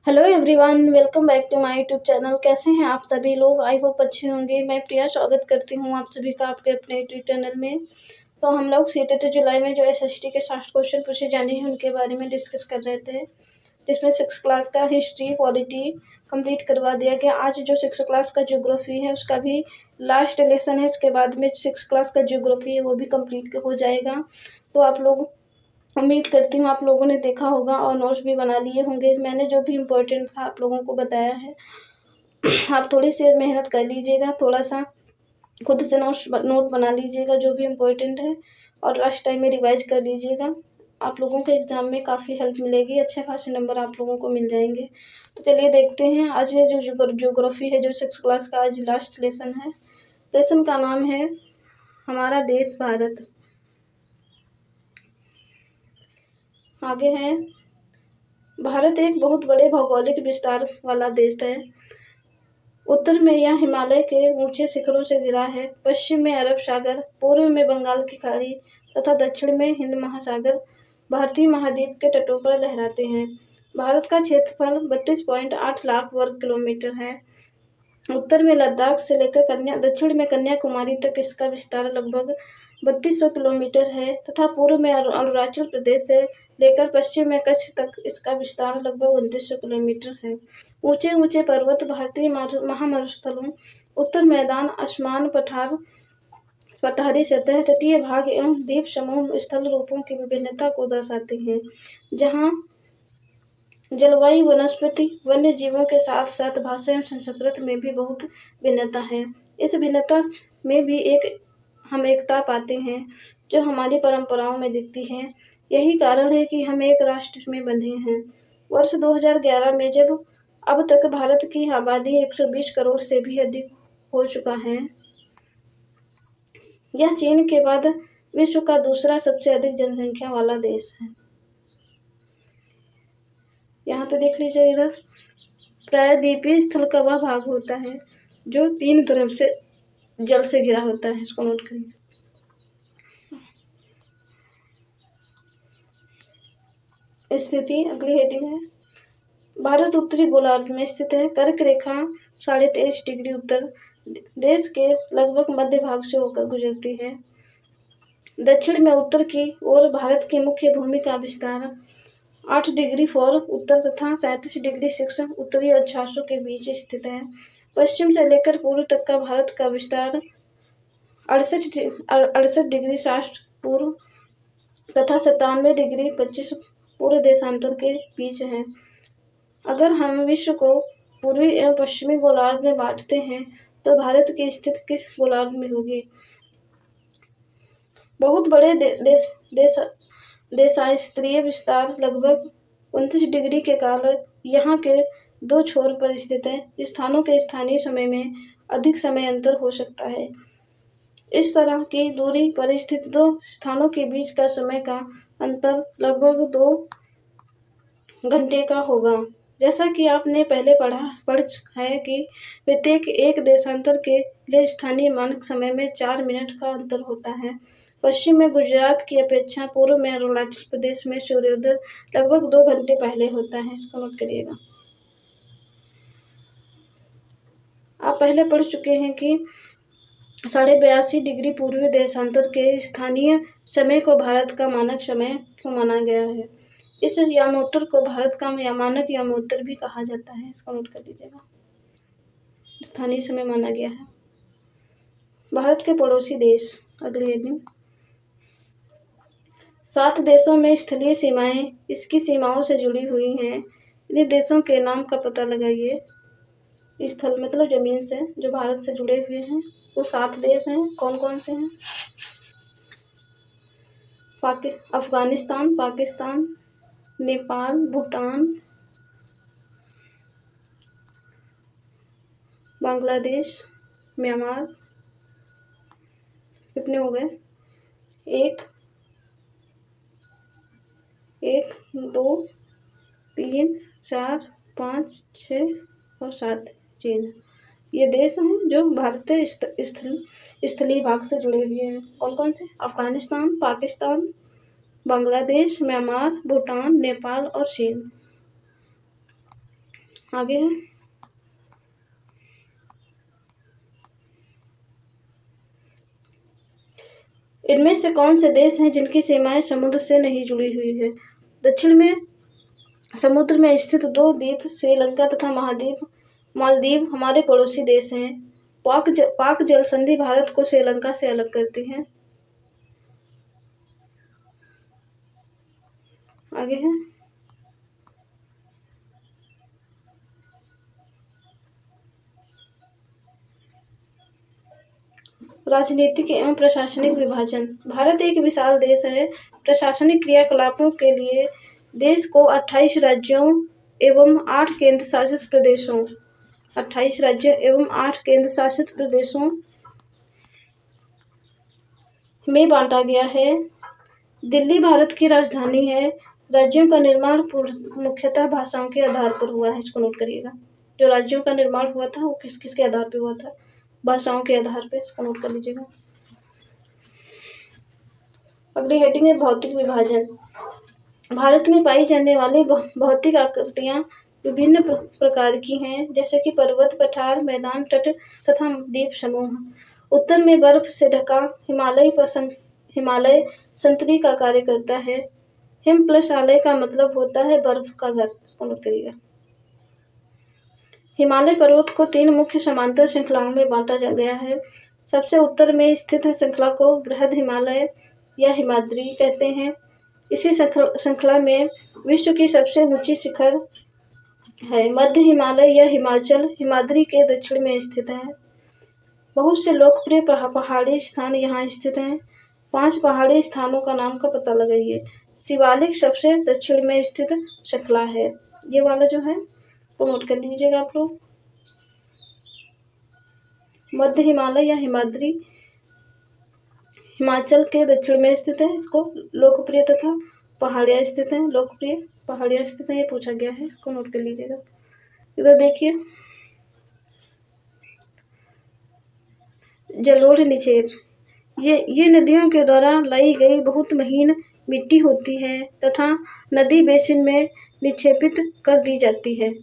Hello everyone, welcome back to my YouTube channel. कैसे हैं आप सभी लोग? आई होप अच्छे होंगे। मैं प्रिया स्वागत करती हूं आप सभी का आपके अपने यूट्यूब चैनल में। तो हम लोग 7 जुलाई में जो एसएसटी के 60 क्वेश्चन पूछे जाने हैं उनके बारे में डिस्कस कर रहे थे, जिसमें 6 क्लास का हिस्ट्री पॉलिटी कंप्लीट करवा दिया गया। आज जो 6 क्लास का ज्योग्राफी है उसका भी लास्ट लेसन है। इसके बाद में 6 क्लास का ज्योग्राफी है वो भी कंप्लीट हो जाएगा। तो आप लोग, उम्मीद करती हूँ आप लोगों ने देखा होगा और नोट्स भी बना लिए होंगे। मैंने जो भी इम्पोर्टेंट था आप लोगों को बताया है। आप थोड़ी सी मेहनत कर लीजिएगा, थोड़ा सा खुद से नोट बना लीजिएगा जो भी इम्पोर्टेंट है, और लास्ट टाइम में रिवाइज कर लीजिएगा। आप लोगों के एग्जाम में काफ़ी हेल्प मिलेगी, अच्छे खासे नंबर आप लोगों को मिल जाएंगे। तो चलिए देखते हैं आज ये जो ज्योग्राफी है, जो 6 क्लास का आज लास्ट लेसन है। लेसन का नाम है हमारा देश भारत। आगे है, भारत एक बहुत बड़े भौगोलिक विस्तार वाला देश है। उत्तर में यह हिमालय के ऊंचे शिखरों से घिरा है, पश्चिम में अरब सागर, पूर्व में बंगाल की खाड़ी तथा दक्षिण में हिंद महासागर भारतीय महाद्वीप के तटों पर लहराते हैं। भारत का क्षेत्रफल 32.8 लाख वर्ग किलोमीटर है। उत्तर में लद्दाख से लेकर दक्षिण में कन्याकुमारी तक इसका विस्तार लगभग 3200 किलोमीटर है तथा पूर्व में अरुणाचल प्रदेश से लेकर पश्चिम में कच्छ तक इसका विस्तार लगभग 2900 किलोमीटर है। ऊंचे ऊंचे पर्वत, भारतीय महामरुस्थलों, उत्तर मैदान, आसमान, पठारी सतह, तटीय भाग एवं द्वीप समूह स्थल रूपों की विभिन्नता को दर्शाते हैं, जहाँ जलवायु, वनस्पति, वन्य जीवों के साथ साथ भाषा एवं संस्कृति में भी बहुत भिन्नता है। इस भिन्नता में भी हम एकता पाते हैं जो हमारी परंपराओं में दिखती है। यही कारण है कि हम एक राष्ट्र में बंधे हैं। वर्ष 2011 में जब अब तक भारत की आबादी 120 करोड़ से भी अधिक हो चुका है। यह चीन के बाद विश्व का दूसरा सबसे अधिक जनसंख्या वाला देश है। यहाँ पे देख लीजिए, इधर प्रायद्वीपीय स्थल का वह भाग होता है जो 3 तरफ से जल से घिरा होता है। इसको नोट करिए। स्थिति, अगली हेडिंग है, भारत उत्तरी गोलार्ध में स्थित है। कर्क रेखा 23.5 डिग्री उत्तर देश के लगभग मध्य भाग से होकर गुजरती है। दक्षिण में उत्तर की ओर भारत की मुख्य भूमि का विस्तार 8 डिग्री 4 उत्तर तथा 37 डिग्री 6 उत्तरी अक्षांशों के बीच स्थित है। पश्चिम से लेकर पूर्व तक का भारत का विस्तार 68 डिग्री 60 पूर्व तथा 97 डिग्री 25 पूर्व देशांतर के बीच है। अगर हम विश्व को पूर्वी एवं पश्चिमी गोलार्ध में बांटते हैं तो भारत की स्थिति किस गोलार्ध में होगी? बहुत बड़े देशास्त्रीय विस्तार लगभग 29 डिग्री के कारण यहाँ के 2 छोर पर स्थित है। स्थानों के स्थानीय समय में अधिक समय अंतर हो सकता है। इस तरह की दूरी पर स्थित 2 स्थानों के बीच का समय का अंतर लगभग 2 घंटे का होगा। जैसा कि आपने पहले पढ़ है कि प्रत्येक एक देशांतर के लिए स्थानीय मानक समय में 4 मिनट का अंतर होता है। पश्चिम में गुजरात की अपेक्षा पूर्व में अरुणाचल प्रदेश में सूर्योदय लगभग 2 घंटे पहले होता है। इसको नोट करिएगा। आप पहले पढ़ चुके हैं कि 82.5 डिग्री पूर्वी देशांतर के स्थानीय समय को भारत का मानक समय क्यों माना गया है? इस यामोत्तर को भारत का मानक यामोत्तर भी कहा जाता है। इसको नोट कर लीजिएगा। स्थानीय समय माना गया है। भारत के पड़ोसी देश, अगली हेडिंग, 7 देशों में स्थलीय सीमाएं इसकी सीमाओं से जुड़ी हुई हैं। इन देशों के नाम का पता लगाइए। स्थल मतलब जमीन से जो भारत से जुड़े हुए हैं वो 7 देश हैं। कौन कौन से हैं? अफगानिस्तान, पाकिस्तान, नेपाल, भूटान, बांग्लादेश, म्यांमार। कितने हो गए? 1 2 3 4 5 6 और 7 चीन। ये देश हैं जो भारतीय स्थलीय भाग से जुड़े हुए हैं। कौन कौन से? अफगानिस्तान, पाकिस्तान, बांग्लादेश, म्यांमार, भूटान, नेपाल और चीन। आगे है इनमें से कौन से देश हैं जिनकी सीमाएं समुद्र से नहीं जुड़ी हुई है। दक्षिण में समुद्र में स्थित 2 द्वीप श्रीलंका तथा मालदीव हमारे पड़ोसी देश हैं। पाक जल संधि भारत को श्रीलंका से अलग करती है। आगे है राजनीतिक एवं प्रशासनिक विभाजन। भारत एक विशाल देश है। प्रशासनिक क्रियाकलापों के लिए देश को 28 राज्यों एवं 8 केंद्र शासित प्रदेशों 28 राज्यों एवं 8 केंद्र शासित प्रदेशों में बांटा गया है। दिल्ली भारत की राजधानी है। राज्यों का निर्माण मुख्यतः भाषाओं के आधार पर हुआ है। इसको नोट करिएगा। जो राज्यों का निर्माण हुआ था वो किस किस के आधार पर हुआ था? भाषाओं के आधार पर। इसको नोट कर लीजिएगा। अगली हेडिंग है भौतिक विभाजन। भारत में पाई जाने वाली भौतिक आकृतियां विभिन्न प्रकार की हैं, जैसे कि पर्वत, पठार, मैदान, तट तथा द्वीप समूह। उत्तर में बर्फ से ढका हिमालय संतरी का कार्य करता है। हिम प्लस आलय का मतलब होता है बर्फ का घर। इसको नोट करिएगा। हिमालय पर्वत को 3 मुख्य समांतर श्रृंखलाओं में बांटा गया है। सबसे उत्तर में स्थित श्रृंखला को बृहद हिमालय या हिमाद्री कहते हैं। इसी श्रृंखला में विश्व की सबसे ऊंची शिखर है। मध्य हिमालय या हिमाचल हिमाद्री के दक्षिण में स्थित है। बहुत से लोकप्रिय पहाड़ी स्थान यहाँ स्थित हैं। 5 पहाड़ी स्थानों का नाम का पता लगाइए। शिवालिक सबसे दक्षिण में स्थित श्रृंखला है। ये वाला जो है वो नोट कर लीजिएगा आप लोग। मध्य हिमालय या हिमाद्री हिमाचल के दक्षिण में स्थित है। इसको लोकप्रिय तथा पहाड़ियाँ स्थित हैं। लोकप्रिय पहाड़ियाँ स्थित हैं, ये पूछा गया है। इसको नोट कर लीजिएगा। इधर देखिए, जलोढ़ निक्षेप। ये नदियों के द्वारा लाई गई बहुत महीन मिट्टी होती है तथा नदी बेसिन में निक्षेपित कर दी जाती है,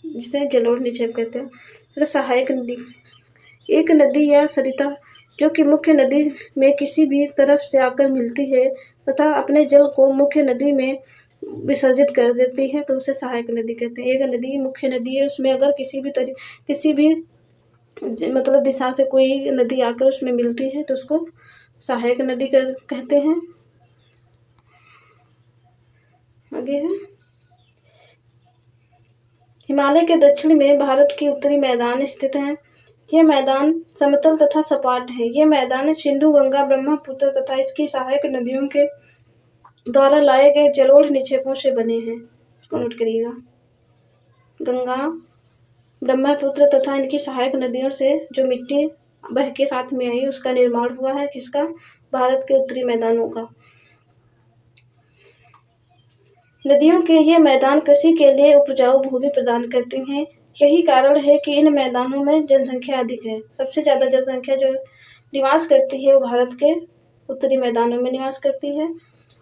जिसे जलोढ़ निक्षेप कहते हैं। फिर सहायक नदी। एक नदी या सरिता जो कि मुख्य नदी में किसी भी तरफ से आकर मिलती है तथा अपने जल को मुख्य नदी में विसर्जित कर देती है, तो उसे सहायक नदी कहते हैं। एक नदी मुख्य नदी है, उसमें अगर किसी भी मतलब दिशा से कोई नदी आकर उसमें मिलती है तो उसको सहायक नदी कहते हैं। आगे है हिमालय के दक्षिण में भारत की उत्तरी मैदान स्थित हैं। ये मैदान समतल तथा सपाट है। ये मैदान सिंधु, गंगा, ब्रह्मपुत्र तथा इसकी सहायक नदियों के द्वारा लाए गए जलोढ़ निक्षेपों से बने हैं। इसको नोट करिएगा। गंगा, ब्रह्मपुत्र तथा इनकी सहायक नदियों से जो मिट्टी बह के साथ में आई उसका निर्माण हुआ है। किसका? भारत के उत्तरी मैदानों का। नदियों के ये मैदान कृषि के लिए उपजाऊ भूमि प्रदान करते हैं। यही कारण है कि इन मैदानों में जनसंख्या अधिक है। सबसे ज़्यादा जनसंख्या जो निवास करती है वो भारत के उत्तरी मैदानों में निवास करती है।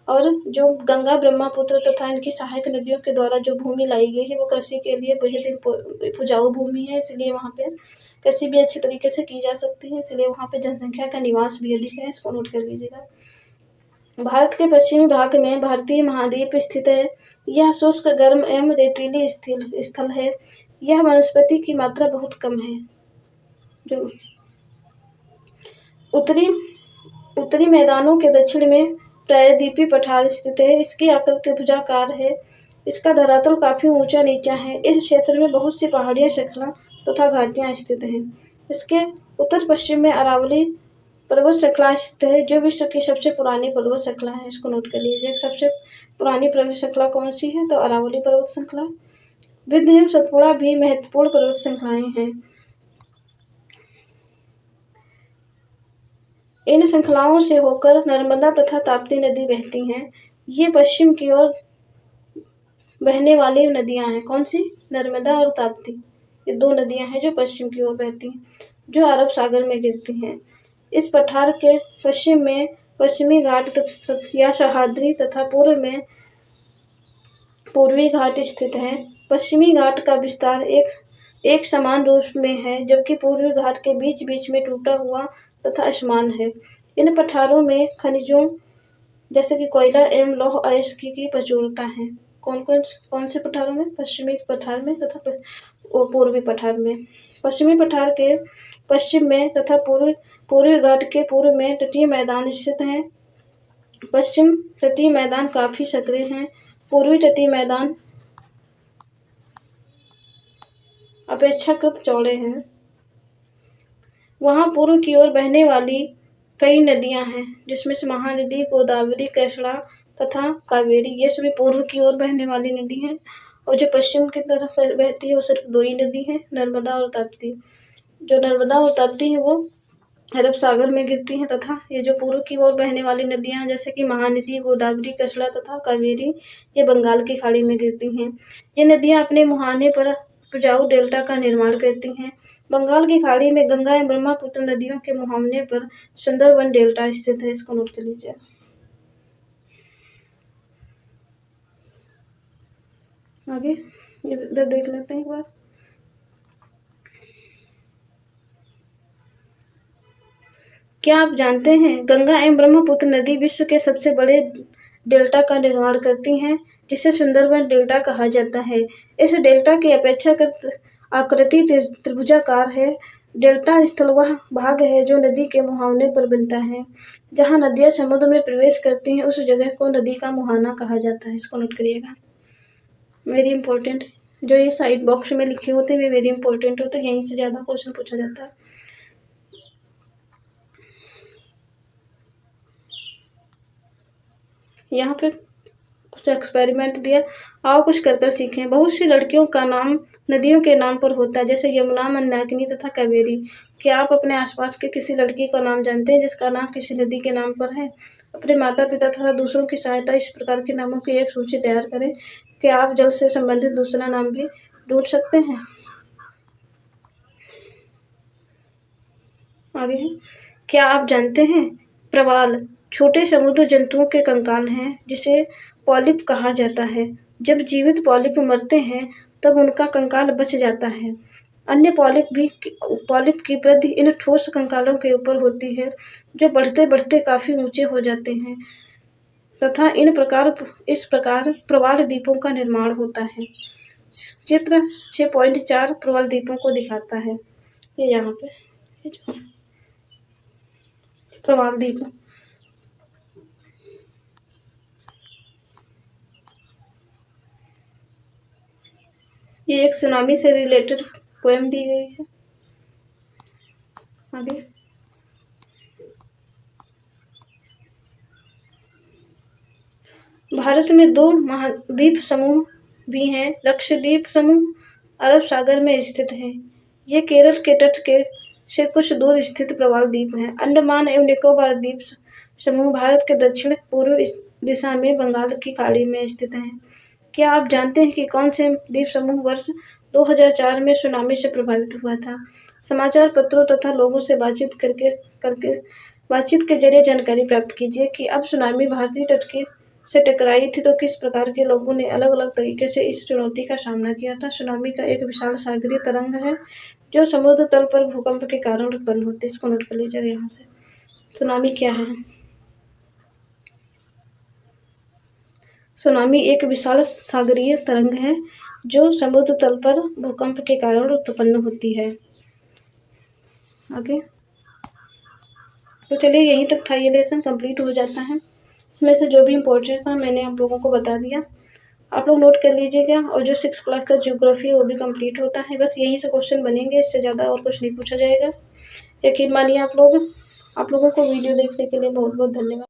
और जो गंगा, ब्रह्मपुत्र तथा इनकी सहायक नदियों के द्वारा जो भूमि लाई गई है वो कृषि के लिए बेहद उपजाऊ भूमि है, इसलिए वहाँ पे कृषि भी अच्छी तरीके से की जा सकती है, इसलिए वहाँ पे जनसंख्या का निवास भी अधिक है। इसको नोट कर लीजिएगा। भारत के पश्चिमी भाग में भारतीय महाद्वीप स्थित है। यह शुष्क, गर्म एवं रेतीली स्थल है। यह वनस्पति की मात्रा बहुत कम है। जो उत्तरी मैदानों के दक्षिण में प्रायद्वीपीय पठार स्थित है। इसकी आकृति भुजाकार है। इसका धरातल काफी ऊंचा नीचा है। इस क्षेत्र में बहुत सी पहाड़ियां, श्रृंखला तथा घाटियां स्थित हैं। इसके उत्तर पश्चिम में अरावली पर्वत श्रृंखला स्थित है, जो विश्व की सबसे पुरानी पर्वत श्रृंखला है। इसको नोट कर लीजिए। सबसे पुरानी पर्वत श्रृंखला कौन सी है? तो अरावली पर्वत श्रृंखला। विंध्य एवं सतपुड़ा भी महत्वपूर्ण पर्वत श्रृंखलाएं हैं। इन श्रृंखलाओं से होकर नर्मदा तथा ताप्ती नदी बहती हैं। ये पश्चिम की ओर बहने वाली नदियां हैं। कौन सी? नर्मदा और ताप्ती। ये 2 नदियां हैं जो पश्चिम की ओर बहती हैं, जो अरब सागर में गिरती हैं। इस पठार के पश्चिम में पश्चिमी घाट या सह्याद्री तथा पूर्व में पूर्वी घाट स्थित हैं। पश्चिमी घाट का विस्तार एक समान रूप में है, जबकि पूर्वी घाट के बीच बीच में टूटा हुआ तथा असमान है। इन पठारों में खनिजों जैसे कि कोयला एवं लौह अयस्क की प्रचुरता है। कौन से पठारों में? पश्चिमी पठार में तथा पूर्वी पठार में। पश्चिमी पठार के पश्चिम में तथा पूर्वी घाट के पूर्व में तटीय मैदान स्थित हैं। पश्चिम तटीय मैदान काफी सक्रिय हैं। पूर्वी तटीय मैदान अपेक्षाकृत चौड़े हैं। वहां पूर्व की ओर बहने वाली कई नदियां हैं, जिसमें से महानदी, गोदावरी, कृष्णा तथा कावेरी, ये सभी पूर्व की ओर बहने वाली नदी हैं। और जो पश्चिम की तरफ बहती है वो सिर्फ दो ही नदी हैं, नर्मदा और ताप्ती। जो नर्मदा और ताप्ती है वो अरब सागर में गिरती हैं, तथा ये जो पूर्व की ओर बहने वाली नदियां हैं जैसे कि महानदी, गोदावरी, कृष्णा तथा कावेरी, ये बंगाल की खाड़ी में गिरती हैं। ये नदियां अपने मुहाने पर उपजाऊ डेल्टा का निर्माण करती हैं। बंगाल की खाड़ी में गंगा एवं ब्रह्मपुत्र नदियों के मुहाने पर सुंदरबन डेल्टा स्थित है। इसको नोट कर लीजिए। आगे इधर देख लेते हैं एक बार। क्या आप जानते हैं गंगा एवं ब्रह्मपुत्र नदी विश्व के सबसे बड़े डेल्टा का निर्माण करती हैं, जिसे सुंदरबन डेल्टा कहा जाता है। इस डेल्टा की अपेक्षाकृत आकृति त्रिभुजाकार है। डेल्टा स्थलवाह भाग है जो नदी के मुहाने पर बनता है। जहाँ नदियाँ समुद्र में प्रवेश करती हैं उस जगह को नदी का मुहाना कहा जाता है। इसको नोट करिएगा, वेरी इंपॉर्टेंट। जो ये साइड बॉक्स में लिखे होते हैं वे वेरी इंपॉर्टेंट होते हैं, यहीं से ज़्यादा क्वेश्चन पूछा जाता है। यहाँ पे कुछ एक्सपेरिमेंट दिया, आओ कुछ कर सीखें। बहुत सी लड़कियों का नाम नदियों के नाम पर होता है, जैसे यमुना, मंदाकिनी तथा कावेरी। क्या आप अपने आसपास के किसी लड़की का नाम जानते हैं जिसका नाम किसी नदी के नाम पर है? अपने माता पिता तथा दूसरों की सहायता इस प्रकार के नामों की एक सूची तैयार करें। क्या आप जल से संबंधित दूसरा नाम भी ढूंढ सकते हैं? आगे है, क्या आप जानते हैं प्रवाल छोटे समुद्र जंतुओं के कंकाल हैं, जिसे पॉलिप कहा जाता है। जब जीवित पॉलिप मरते हैं तब उनका कंकाल बच जाता है। अन्य पॉलिप की वृद्धि इन ठोस कंकालों के ऊपर होती है, जो बढ़ते बढ़ते काफी ऊंचे हो जाते हैं तथा इस प्रकार प्रवाल द्वीपों का निर्माण होता है। चित्र 6.4 प्रवाल द्वीपों को दिखाता है। ये यहाँ पे प्रवाल द्वीप, ये एक सुनामी से रिलेटेड पोएम दी गई है। आगे, भारत में 2 महाद्वीप समूह भी हैं। लक्षद्वीप समूह अरब सागर में स्थित है। ये केरल के तट से कुछ दूर स्थित प्रवाल द्वीप हैं। अंडमान एवं निकोबार द्वीप समूह भारत के दक्षिण पूर्व दिशा में बंगाल की खाड़ी में स्थित हैं। क्या आप जानते हैं कि कौन से द्वीप समूह वर्ष 2004 में सुनामी से प्रभावित हुआ था? समाचार पत्रों तथा लोगों से बातचीत के जरिए जानकारी प्राप्त कीजिए कि अब सुनामी भारतीय तट से टकराई थी तो किस प्रकार के लोगों ने अलग अलग तरीके से इस चुनौती का सामना किया था। सुनामी का एक विशाल सागरीय तरंग है जो समुद्र तल पर भूकंप के कारण उत्पन्न होती है। इसको नोट कर लीजिए यहाँ से। सुनामी क्या है? सुनामी एक विशाल सागरीय तरंग है जो समुद्र तल पर भूकंप के कारण उत्पन्न होती है। आगे, तो चलिए यहीं तक था, ये लेसन कंप्लीट हो जाता है। इसमें से जो भी इम्पोर्टेंट था मैंने आप लोगों को बता दिया, आप लोग नोट कर लीजिएगा। और जो 6 क्लास का ज्योग्राफी है वो भी कंप्लीट होता है। बस यहीं से क्वेश्चन बनेंगे, इससे ज़्यादा और कुछ नहीं पूछा जाएगा। यकीन मानिए आप लोगों को वीडियो देखने के लिए बहुत बहुत धन्यवाद।